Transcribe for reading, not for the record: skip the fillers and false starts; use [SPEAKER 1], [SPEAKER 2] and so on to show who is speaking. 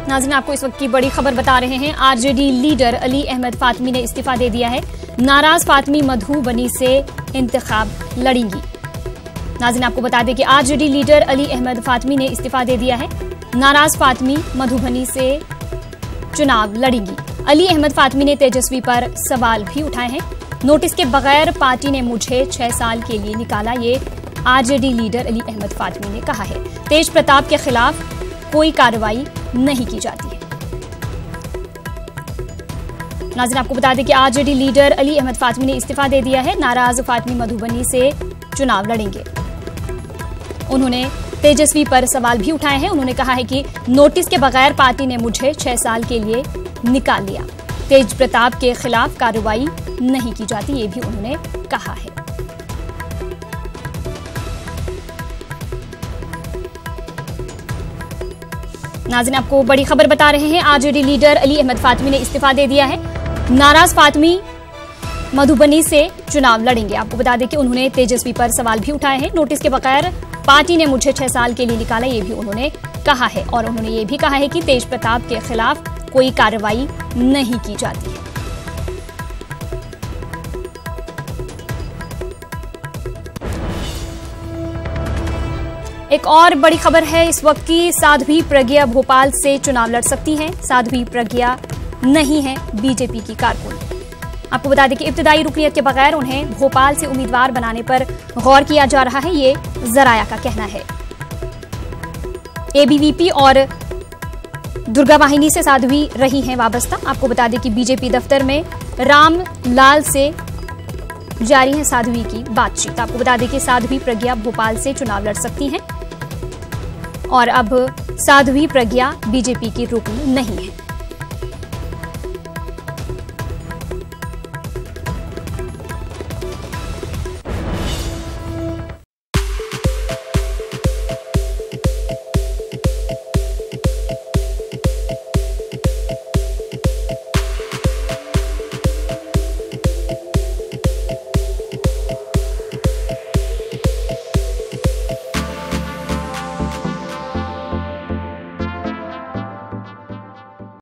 [SPEAKER 1] नाज़रीन, आपको इस वक्त की बड़ी खबर बता रहे हैं। RJD leader Ali Ahmad Fatmi ने इस्तीफा दे दिया है। नाराज फातमी मधुबनी से इंतखाब लड़ेंगी। नाज़रीन, आपको बता दें कि RJD leader Ali Ahmad Fatmi ने इस्तीफा दे दिया है। नाराज फातमी मधुबनी से चुनाव लड़ेंगी। अली अहमद फातमी ने तेजस्वी पर सवाल भी उठाए हैं। नोटिस के बगैर पार्टी ने मुझे 6 साल के लिए निकाला, ये RJD leader Ali Ahmad Fatmi ने कहा है। तेज प्रताप के खिलाफ कोई कार्रवाई नहीं की जाती है। नाज़रीन, आपको बता दें कि RJD leader Ali Ahmad Fatmi ने इस्तीफा दे दिया है। नाराज फातमी मधुबनी से चुनाव लड़ेंगे। उन्होंने तेजस्वी पर सवाल भी उठाए हैं। उन्होंने कहा है कि नोटिस के बगैर पार्टी ने मुझे 6 साल के लिए निकाल लिया। तेज प्रताप के खिलाफ कार्रवाई नहीं की जाती, ये भी उन्होंने कहा है। नाज़रीन, आपको बड़ी खबर बता रहे हैं। RJD leader Ali Ahmad Fatmi ने इस्तीफा दे दिया है। नाराज फातमी मधुबनी से चुनाव लड़ेंगे। आपको बता दें कि उन्होंने तेजस्वी पर सवाल भी उठाए हैं। नोटिस के बगैर पार्टी ने मुझे 6 साल के लिए निकाला, ये भी उन्होंने कहा है। और उन्होंने ये भी कहा है कि तेज प्रताप के खिलाफ कोई कार्रवाई नहीं की जाती है। एक और बड़ी खबर है इस वक्त की। साध्वी प्रज्ञा भोपाल से चुनाव लड़ सकती हैं। साध्वी प्रज्ञा नहीं है बीजेपी की कारकुन। आपको बता दें कि इब्तिदाई रुकनियत के बगैर उन्हें भोपाल से उम्मीदवार बनाने पर गौर किया जा रहा है, ये जराया का कहना है। एबीवीपी और दुर्गा वाहिनी से साध्वी रही हैं वाबस्ता। आपको बता दें कि बीजेपी दफ्तर में राम लाल से जारी है साध्वी की बातचीत। आपको बता दें कि साध्वी प्रज्ञा भोपाल से चुनाव लड़ सकती हैं और अब साध्वी प्रज्ञा बीजेपी की रुकन नहीं है।